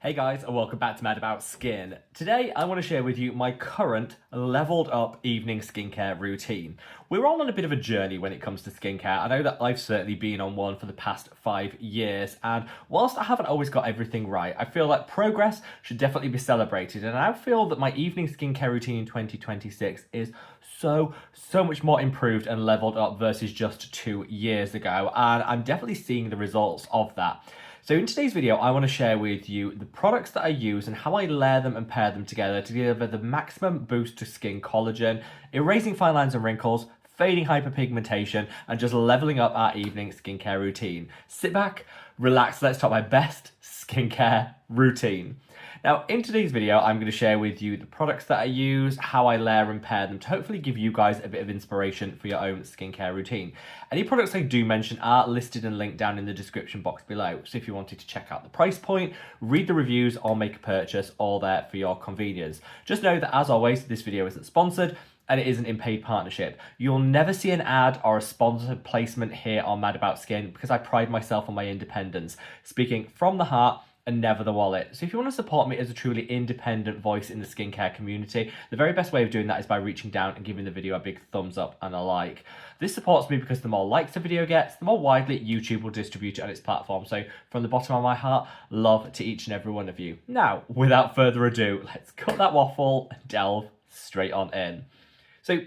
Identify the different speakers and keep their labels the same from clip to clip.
Speaker 1: Hey guys, and welcome back to Mad About Skin. Today I want to share with you my current leveled up evening skincare routine. We're all on a bit of a journey when it comes to skincare. I know that I've certainly been on one for the past 5 years, and whilst I haven't always got everything right, I feel like progress should definitely be celebrated, and I feel that my evening skincare routine in 2026 is so much more improved and leveled up versus just 2 years ago, and I'm definitely seeing the results of that. So in today's video, I want to share with you the products that I use and how I layer them and pair them together to deliver the maximum boost to skin collagen, erasing fine lines and wrinkles, fading hyperpigmentation, and just leveling up our evening skincare routine. Sit back, relax, let's talk my best skincare routine. Now, in today's video, I'm going to share with you the products that I use, how I layer and pair them to hopefully give you guys a bit of inspiration for your own skincare routine. Any products I do mention are listed and linked down in the description box below. So if you wanted to check out the price point, read the reviews, or make a purchase, all there for your convenience. Just know that, as always, this video isn't sponsored and it isn't in paid partnership. You'll never see an ad or a sponsored placement here on Mad About Skin because I pride myself on my independence, speaking from the heart and never the wallet. So if you want to support me as a truly independent voice in the skincare community, the very best way of doing that is by reaching down and giving the video a big thumbs up and a like. This supports me because the more likes the video gets, the more widely YouTube will distribute it on its platform. So from the bottom of my heart, love to each and every one of you. Now, without further ado, let's cut that waffle and delve straight on in. So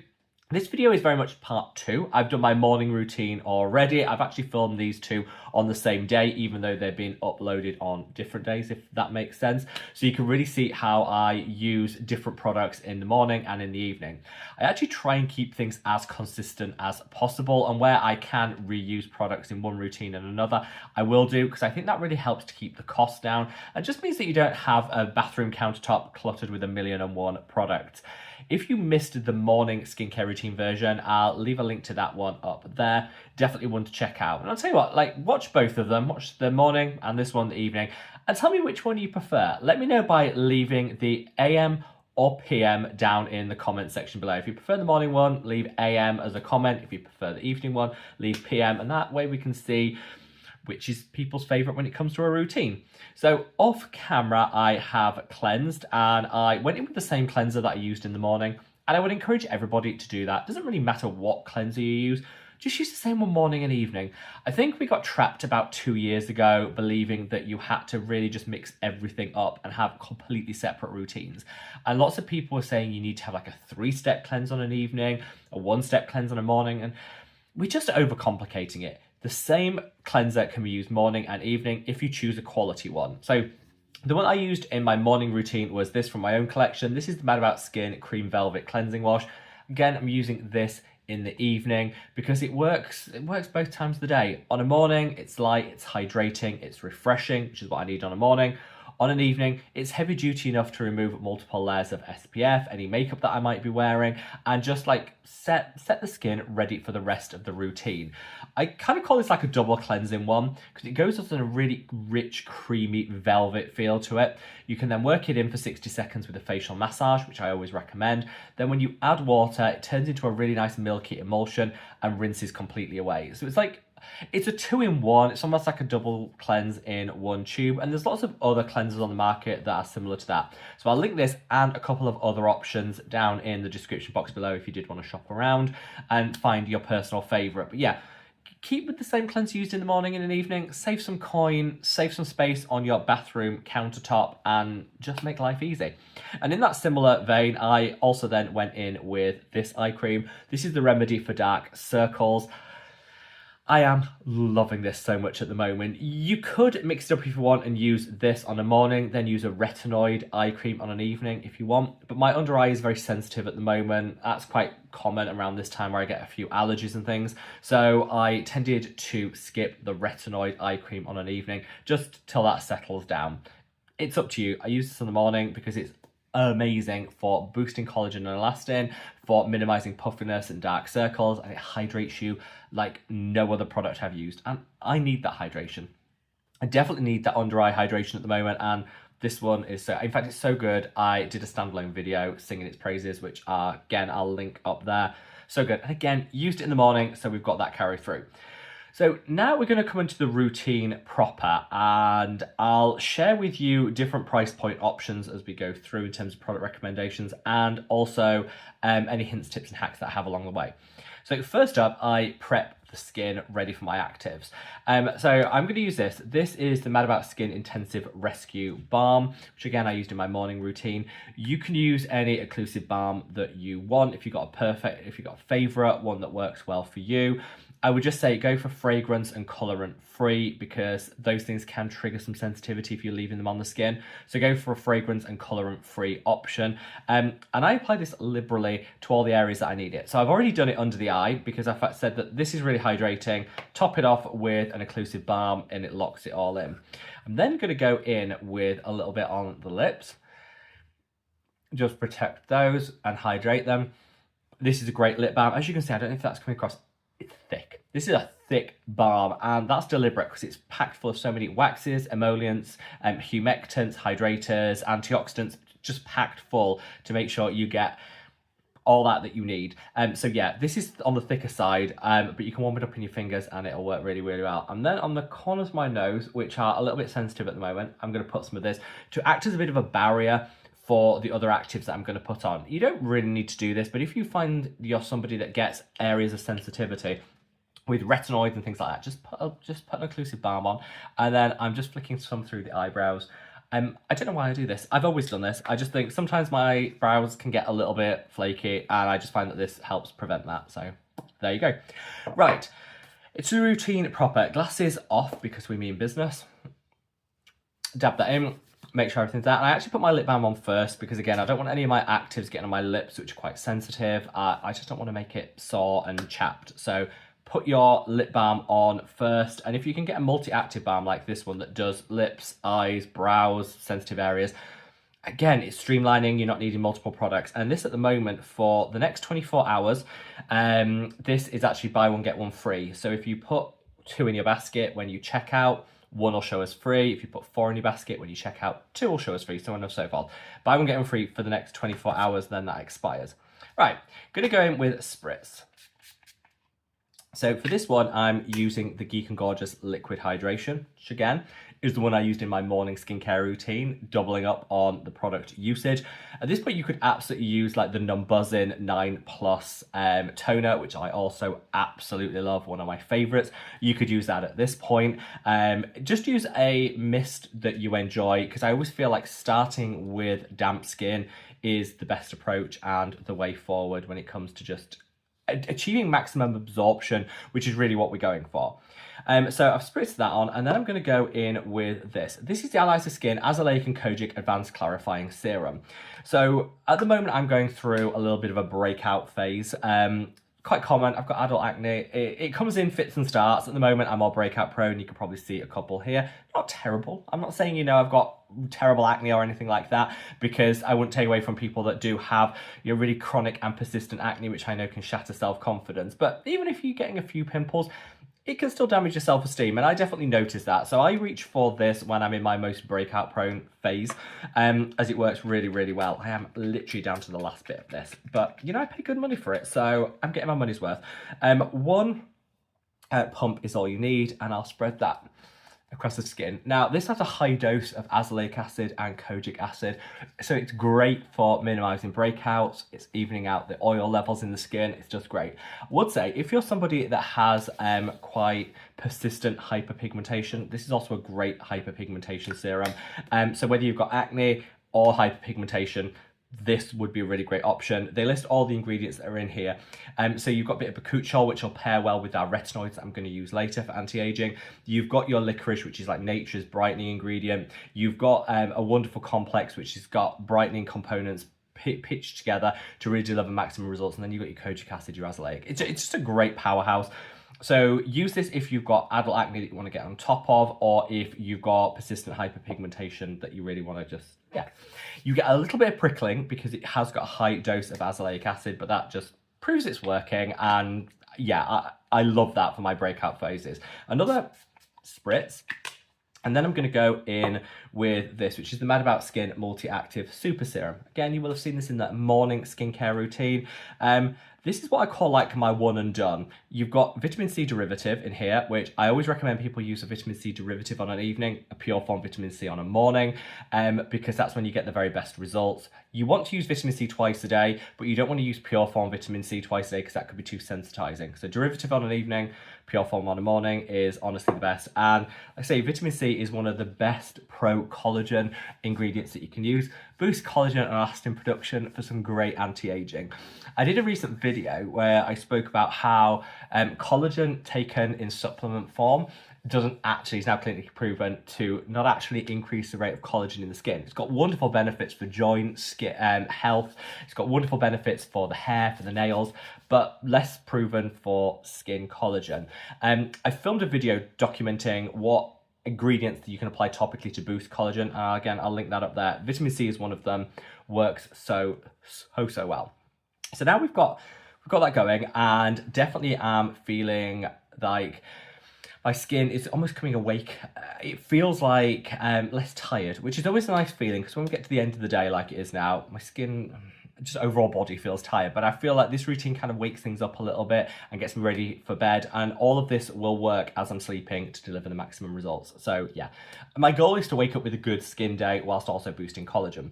Speaker 1: this video is very much part 2. I've done my morning routine already. I've actually filmed these two on the same day, even though they've been uploaded on different days, if that makes sense. So you can really see how I use different products in the morning and in the evening. I actually try and keep things as consistent as possible, and where I can reuse products in one routine and another, I will do, because I think that really helps to keep the cost down and just means that you don't have a bathroom countertop cluttered with 1,000,001 products. If you missed the morning skincare routine version, I'll leave a link to that one up there. Definitely one to check out. And I'll tell you what, watch both of them. Watch the morning and this one the evening. And tell me which one you prefer. Let me know by leaving the AM or PM down in the comment section below. If you prefer the morning one, leave AM as a comment. If you prefer the evening one, leave PM. And that way we can see which is people's favourite when it comes to a routine. So off camera, I have cleansed, and I went in with the same cleanser that I used in the morning, and I would encourage everybody to do that. It doesn't really matter what cleanser you use, just use the same one morning and evening. I think we got trapped about 2 years ago believing that you had to really just mix everything up and have completely separate routines. And lots of people were saying you need to have like a 3-step cleanse on an evening, a 1-step cleanse on a morning, and we're just overcomplicating it. The same cleanser can be used morning and evening if you choose a quality one. So the one I used in my morning routine was this from my own collection. This is the Mad About Skin Cream Velvet Cleansing Wash. Again, I'm using this in the evening because it works both times of the day. On a morning, it's light, it's hydrating, it's refreshing, which is what I need on a morning. On an evening, it's heavy duty enough to remove multiple layers of SPF, any makeup that I might be wearing, and just set the skin ready for the rest of the routine. I kind of call this like a double cleansing one because it goes up in a really rich, creamy velvet feel to it. You can then work it in for 60 seconds with a facial massage, which I always recommend. Then when you add water, it turns into a really nice milky emulsion and rinses completely away. So it's a 2-in-1. It's almost like a double cleanse in one tube, and there's lots of other cleansers on the market that are similar to that. So I'll link this and a couple of other options down in the description box below if you did want to shop around and find your personal favorite. But yeah, keep with the same cleanser used in the morning and in the evening. Save some coin, save some space on your bathroom countertop, and just make life easy. And in that similar vein, I also then went in with this eye cream. This is the Remedy for Dark Circles. I am loving this so much at the moment. You could mix it up if you want and use this on a morning, then use a retinoid eye cream on an evening if you want. But my under eye is very sensitive at the moment. That's quite common around this time where I get a few allergies and things. So I tended to skip the retinoid eye cream on an evening just till that settles down. It's up to you. I use this in the morning because it's amazing for boosting collagen and elastin, for minimizing puffiness and dark circles, and it hydrates you like no other product I've used, and I need that hydration. I definitely need that under eye hydration at the moment, and this one is in fact it's so good I did a standalone video singing its praises, which again I'll link up there. So good. And again, used it in the morning, so we've got that carry through. So now we're going to come into the routine proper, and I'll share with you different price point options as we go through in terms of product recommendations, and also any hints, tips and hacks that I have along the way. So first up, I prep the skin ready for my actives. So I'm going to use this. This is the Mad About Skin Intensive Rescue Balm, which again I used in my morning routine. You can use any occlusive balm that you want. If you've got a favorite, one that works well for you. I would just say go for fragrance and colorant free, because those things can trigger some sensitivity if you're leaving them on the skin. So go for a fragrance and colorant free option. And I apply this liberally to all the areas that I need it. So I've already done it under the eye because I've said that this is really hydrating. Top it off with an occlusive balm and it locks it all in. I'm then going to go in with a little bit on the lips. Just protect those and hydrate them. This is a great lip balm. As you can see, I don't know if that's coming across. It's thick. This is a thick balm, and that's deliberate because it's packed full of so many waxes, emollients, humectants, hydrators, antioxidants, just packed full to make sure you get all that you need. So yeah, this is on the thicker side, but you can warm it up in your fingers and it'll work really, really well. And then on the corners of my nose, which are a little bit sensitive at the moment, I'm going to put some of this to act as a bit of a barrier for the other actives that I'm going to put on. You don't really need to do this, but if you find you're somebody that gets areas of sensitivity with retinoids and things like that, just put an occlusive balm on, and then I'm just flicking some through the eyebrows. I don't know why I do this. I've always done this. I just think sometimes my brows can get a little bit flaky, and I just find that this helps prevent that. So there you go. Right, it's a routine proper. Glasses off because we mean business. Dab that in. Make sure everything's out. And I actually put my lip balm on first because, again, I don't want any of my actives getting on my lips, which are quite sensitive. I just don't want to make it sore and chapped. So put your lip balm on first. And if you can get a multi-active balm like this one that does lips, eyes, brows, sensitive areas, again, it's streamlining. You're not needing multiple products. And this at the moment for the next 24 hours, this is actually buy one, get one free. So if you put 2 in your basket when you check out, 1 will show as free. If you put 4 in your basket, when you check out, 2 will show as free, so on and so forth. Buy one, get one free for the next 24 hours, then that expires. Right, gonna go in with spritz. So for this one, I'm using the Geek and Gorgeous Liquid Hydration, which again, is the one I used in my morning skincare routine, doubling up on the product usage. At this point, you could absolutely use like the Numbuzzin 9+ toner, which I also absolutely love, one of my favorites. You could use that at this point. Just use a mist that you enjoy, because I always feel like starting with damp skin is the best approach and the way forward when it comes to just achieving maximum absorption, which is really what we're going for. So I've spritzed that on, and then I'm going to go in with this. This is the Allies of Skin Azelaic and Kojic Advanced Clarifying Serum. So at the moment, I'm going through a little bit of a breakout phase. Quite common. I've got adult acne. It comes in fits and starts. At the moment, I'm more breakout prone. You can probably see a couple here. Not terrible. I'm not saying, you know, I've got terrible acne or anything like that, because I wouldn't take away from people that do have your really chronic and persistent acne, which I know can shatter self-confidence. But even if you're getting a few pimples, it can still damage your self-esteem, and I definitely notice that. So I reach for this when I'm in my most breakout prone phase, as it works really, really well. I am literally down to the last bit of this, but you know, I pay good money for it, so I'm getting my money's worth. 1 pump is all you need, and I'll spread that across the skin. Now, this has a high dose of azelaic acid and kojic acid, so it's great for minimizing breakouts. It's evening out the oil levels in the skin. It's just great. I would say if you're somebody that has quite persistent hyperpigmentation, this is also a great hyperpigmentation serum. So whether you've got acne or hyperpigmentation, this would be a really great option. They list all the ingredients that are in here. So you've got a bit of bakuchiol, which will pair well with our retinoids that I'm going to use later for anti-aging. You've got your licorice, which is like nature's brightening ingredient. You've got a wonderful complex, which has got brightening components pitched together to really deliver maximum results. And then you've got your kojic acid, your azelaic. It's just a great powerhouse. So use this if you've got adult acne that you want to get on top of, or if you've got persistent hyperpigmentation that you really want to just, yeah. You get a little bit of prickling because it has got a high dose of azelaic acid, but that just proves it's working. And yeah, I love that for my breakout phases. Another spritz. And then I'm going to go in with this, which is the Mad About Skin Multi-Active Super Serum. Again, you will have seen this in that morning skincare routine. This is what I call like my one and done. You've got vitamin C derivative in here, which I always recommend people use a vitamin C derivative on an evening, a pure form vitamin C on a morning, because that's when you get the very best results. You want to use vitamin C twice a day, but you don't want to use pure form vitamin C twice a day because that could be too sensitizing. So derivative on an evening, pure form on a morning is honestly the best. And like I say, vitamin C is one of the best pro-collagen ingredients that you can use. Boost collagen and elastin production for some great anti-aging. I did a recent video where I spoke about how collagen taken in supplement form is now clinically proven to not actually increase the rate of collagen in the skin. It's got wonderful benefits for joint, skin, health. It's got wonderful benefits for the hair, for the nails, but less proven for skin collagen. I filmed a video documenting what ingredients that you can apply topically to boost collagen. Again, I'll link that up there. Vitamin C is one of them, works so well. So now we've got that going, and definitely am feeling like my skin is almost coming awake. It feels like less tired, which is always a nice feeling, because when we get to the end of the day like it is now, my skin, just overall body feels tired, but I feel like this routine kind of wakes things up a little bit and gets me ready for bed, and all of this will work as I'm sleeping to deliver the maximum results. So yeah, my goal is to wake up with a good skin day whilst also boosting collagen.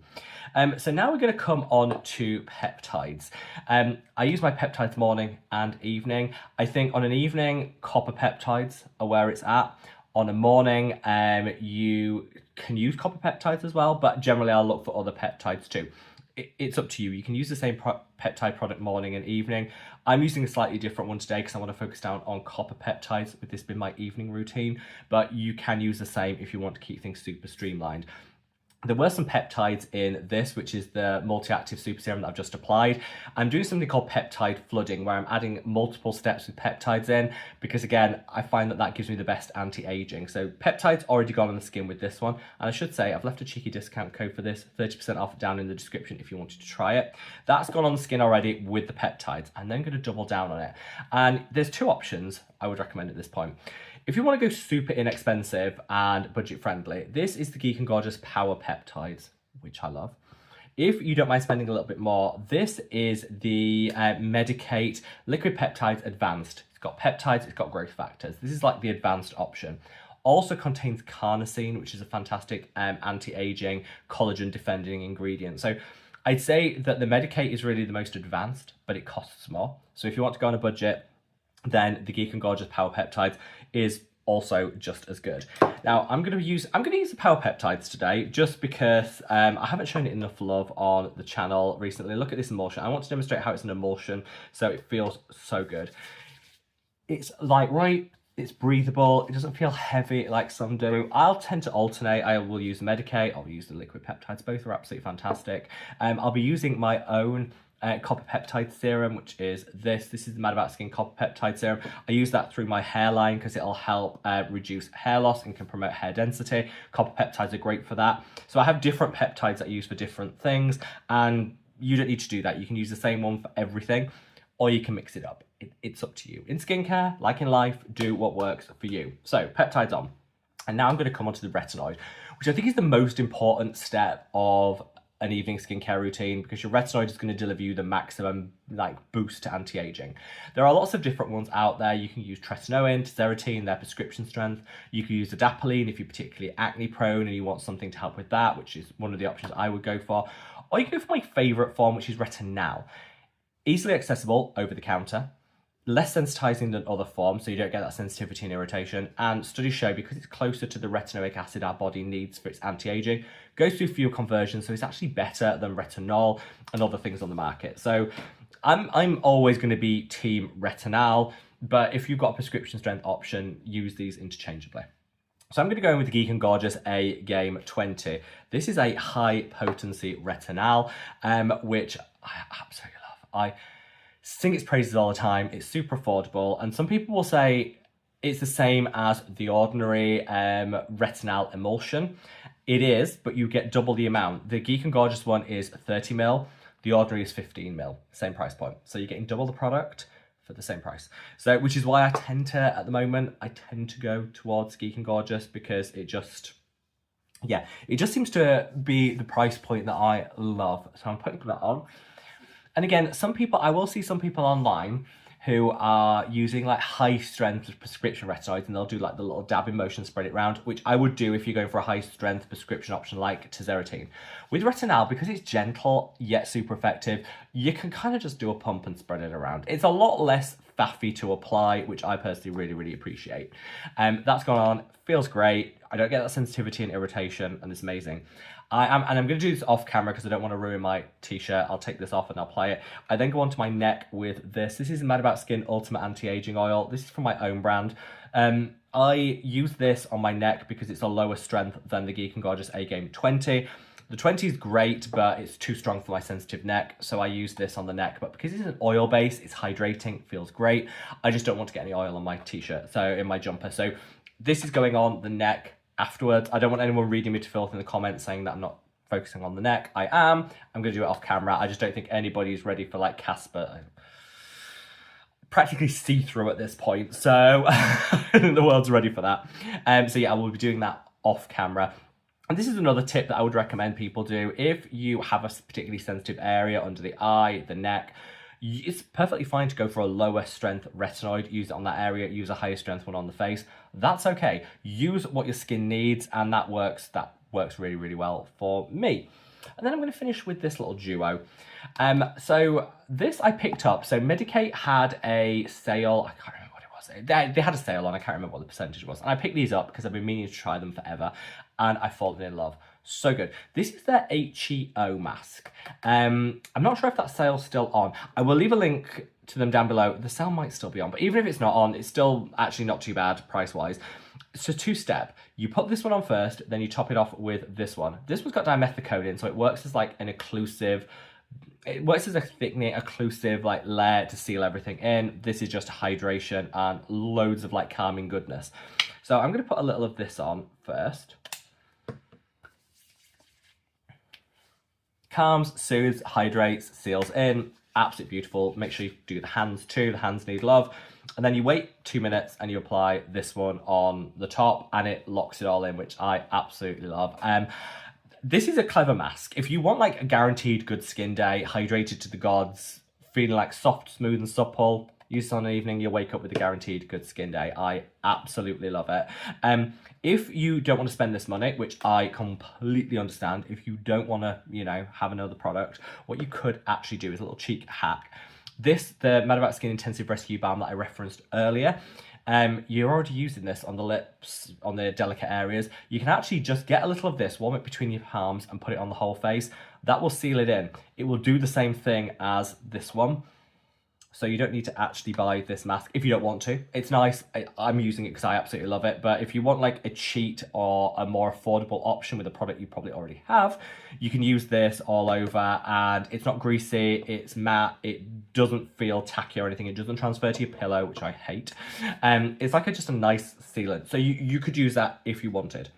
Speaker 1: So now we're going to come on to peptides. I use my peptides morning and evening. I think on an evening, copper peptides are where it's at. On a morning, you can use copper peptides as well, but generally I'll look for other peptides too. It's up to you. You can use the same peptide product morning and evening. I'm using a slightly different one today because I want to focus down on copper peptides, with this being my evening routine, but you can use the same if you want to keep things super streamlined. There were some peptides in this, which is the multi-active super serum that I've just applied. I'm doing something called peptide flooding, where I'm adding multiple steps with peptides in, because again, I find that gives me the best anti-aging. So peptides already gone on the skin with this one. And I should say, I've left a cheeky discount code for this, 30% off down in the description if you wanted to try it. That's gone on the skin already with the peptides. I'm then going to double down on it. And there's two options I would recommend at this point. If you want to go super inexpensive and budget friendly, this is the Geek and Gorgeous Power Peptides, which I love. If you don't mind spending a little bit more, this is the Medicate Liquid Peptides Advanced. It's got peptides, it's got growth factors. This is like the advanced option. Also contains carnosine, which is a fantastic anti-aging, collagen defending ingredient. So I'd say that the Medicate is really the most advanced, but it costs more. So if you want to go on a budget, then the Geek and Gorgeous Power Peptides is also just as good. Now I'm going to use the Power Peptides today, just because I haven't shown it enough love on the channel recently. Look at this emulsion. I want to demonstrate how it's an emulsion, so it feels so good. It's lightweight, it's breathable, it doesn't feel heavy like some do. I'll tend to alternate. I will use the Medicate, I'll use the liquid peptides, both are absolutely fantastic. I'll be using my own copper peptide serum, which is this. This is the Mad About Skin copper peptide serum. I use that through my hairline because it'll help reduce hair loss and can promote hair density. Copper peptides are great for that. So I have different peptides that I use for different things, and you don't need to do that. You can use the same one for everything, or you can mix it up. It's up to you. In skincare, like in life, do what works for you. So peptides on. And now I'm going to come on to the retinoid, which I think is the most important step of an evening skincare routine, because your retinoid is going to deliver you the maximum boost to anti-aging. There are lots of different ones out there. You can use tretinoin, tazarotene, their prescription strength. You can use adapalene if you're particularly acne prone and you want something to help with that, which is one of the options I would go for. Or you can go for my favorite form, which is retinal. Easily accessible, over the counter, less sensitizing than other forms, so you don't get that sensitivity and irritation. And studies show, because it's closer to the retinoic acid our body needs for its anti-aging, goes through fewer conversions, so it's actually better than retinol and other things on the market. So I'm always going to be team retinol, but if you've got a prescription strength option, use these interchangeably. So I'm going to go in with the Geek and Gorgeous A Game 20. This is a high potency retinol, which I absolutely love. I sing its praises all the time. It's super affordable, and some people will say it's the same as the ordinary retinol emulsion. It is, but you get double the amount. The Geek and Gorgeous one is 30 ml, the ordinary is 15 ml, same price point. So you're getting double the product for the same price. So, which is why at the moment, I tend to go towards Geek and Gorgeous, because Yeah, it just seems to be the price point that I love. So I'm putting that on. And again, I will see some people online who are using like high strength prescription retinoids, and they'll do like the little dabbing motion, spread it around, which I would do if you're going for a high strength prescription option like tazarotene. With retinol, because it's gentle yet super effective, you can kind of just do a pump and spread it around. It's a lot less faffy to apply, which I personally really appreciate. That's gone on, feels great. I don't get that sensitivity and irritation, and it's amazing. I'm going to do this off camera because I don't want to ruin my t-shirt. I'll take this off and I'll apply it. I then go onto my neck with this. This is Mad About Skin Ultimate Anti-Aging Oil. This is from my own brand. I use this on my neck because it's a lower strength than the Geek & Gorgeous A-Game 20. The 20 is great, but it's too strong for my sensitive neck, so I use this on the neck. But because it's an oil base, it's hydrating, feels great. I just don't want to get any oil on my t-shirt, so in my jumper. So this is going on the neck afterwards. I don't want anyone reading me to filth in the comments saying that I'm not focusing on the neck. I am. I'm going to do it off camera. I just don't think anybody's ready for like Casper. Practically see-through at this point, so I think the world's ready for that. So yeah, I will be doing that off camera. And this is another tip that I would recommend people do. If you have a particularly sensitive area under the eye, the neck, it's perfectly fine to go for a lower strength retinoid, use it on that area, use a higher strength one on the face. That's okay. Use what your skin needs, and that works really well for me. And then I'm going to finish with this little duo. So this I picked up. So Medik8 had a sale. I can't remember what it was. They had a sale on. I can't remember what the percentage was. And I picked these up because I've been meaning to try them forever, and I've fallen in love. So good. This is their HEO mask. I'm not sure if that sale's still on. I will leave a link to them down below. The sale might still be on, but even if it's not on, it's still actually not too bad price-wise. It's a two-step. You put this one on first, then you top it off with this one. This one's got dimethicone, so it works as like an occlusive, it works as a thickening, occlusive like layer to seal everything in. This is just hydration and loads of like calming goodness. So I'm going to put a little of this on first. Calms, soothes, hydrates, seals in. Absolutely beautiful. Make sure you do the hands too. The hands need love. And then you wait 2 minutes and you apply this one on the top, and it locks it all in, which I absolutely love. This is a clever mask. If you want like a guaranteed good skin day, hydrated to the gods, feeling like soft, smooth and supple, use it on an evening, you'll wake up with a guaranteed good skin day. I absolutely love it. If you don't want to spend this money, which I completely understand, if you don't want to, you know, have another product, what you could actually do is a little cheek hack. The Mad About Skin Intensive Rescue Balm that I referenced earlier, you're already using this on the lips, on the delicate areas. You can actually just get a little of this, warm it between your palms and put it on the whole face. That will seal it in. It will do the same thing as this one. So you don't need to actually buy this mask if you don't want to. It's nice. I'm using it because I absolutely love it. But if you want like a cheat or a more affordable option with a product you probably already have, you can use this all over, and it's not greasy, it's matte, it doesn't feel tacky or anything, it doesn't transfer to your pillow, which I hate. It's like just a nice sealant. So you could use that if you wanted.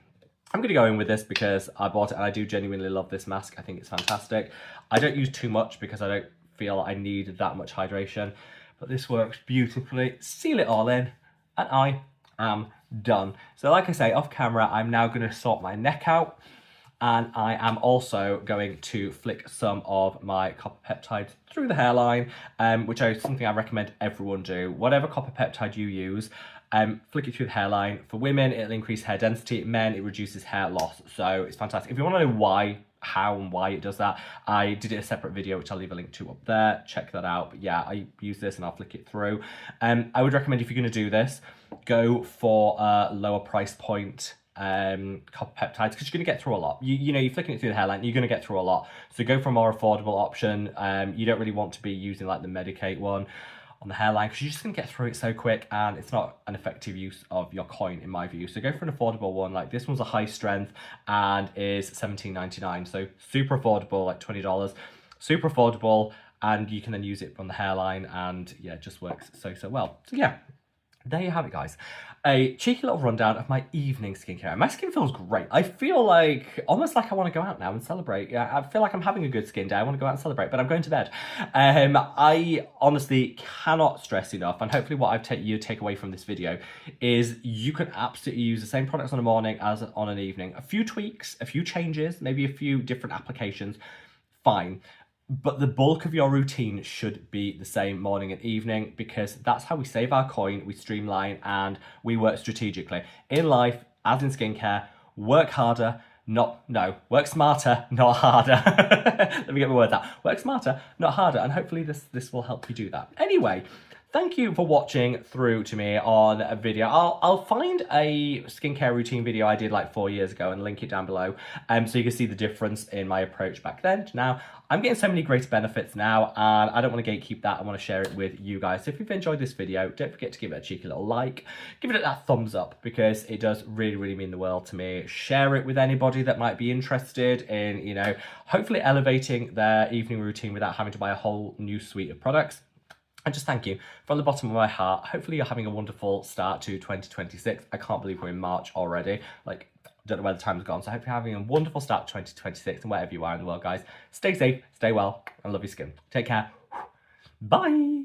Speaker 1: I'm going to go in with this because I bought it and I do genuinely love this mask. I think it's fantastic. I don't use too much because I don't feel I need that much hydration, but this works beautifully. Seal it all in and I am done. So like I say, off camera, I'm now going to sort my neck out, and I am also going to flick some of my copper peptides through the hairline, which is something I recommend everyone do. Whatever copper peptide you use, flick it through the hairline. For women, it'll increase hair density. Men, it reduces hair loss. So it's fantastic. If you want to know how and why it does that, I did it a separate video, which I'll leave a link to up there. Check that out. But yeah, I use this and I'll flick it through. I would recommend, if you're going to do this, go for a lower price point copper peptides, because you're going to get through a lot. You know, you're flicking it through the hairline, you're going to get through a lot. So go for a more affordable option. You don't really want to be using like the Medik8 one on the hairline, because you're just going to get through it so quick, and it's not an effective use of your coin in my view. So go for an affordable one. Like this one's a high strength and is $17.99, so super affordable, like $20, super affordable, and you can then use it on the hairline, and yeah, it just works so well. So yeah, there you have it, guys. A cheeky little rundown of my evening skincare. My skin feels great. I feel like, almost like I want to go out now and celebrate. Yeah, I feel like I'm having a good skin day. I want to go out and celebrate, but I'm going to bed. I honestly cannot stress enough, and hopefully what you take away from this video is you can absolutely use the same products on a morning as on an evening. A few tweaks, a few changes, maybe a few different applications, fine. But the bulk of your routine should be the same morning and evening, because that's how we save our coin, we streamline, and we work strategically. In life, as in skincare, work harder, work smarter, not harder. Let me get my words out. Work smarter, not harder, and hopefully this will help you do that. Anyway, thank you for watching through to me on a video. I'll find a skincare routine video I did like 4 years ago and link it down below, so you can see the difference in my approach back then to now. I'm getting so many greater benefits now, and I don't want to gatekeep that. I want to share it with you guys. So if you've enjoyed this video, don't forget to give it a cheeky little like. Give it that thumbs up, because it does really, really mean the world to me. Share it with anybody that might be interested in, you know, hopefully elevating their evening routine without having to buy a whole new suite of products. And just thank you from the bottom of my heart. Hopefully you're having a wonderful start to 2026. I can't believe we're in March already. Like, don't know where the time's gone. So I hope you're having a wonderful start to 2026, and wherever you are in the world, guys, stay safe, stay well, and love your skin. Take care. Bye.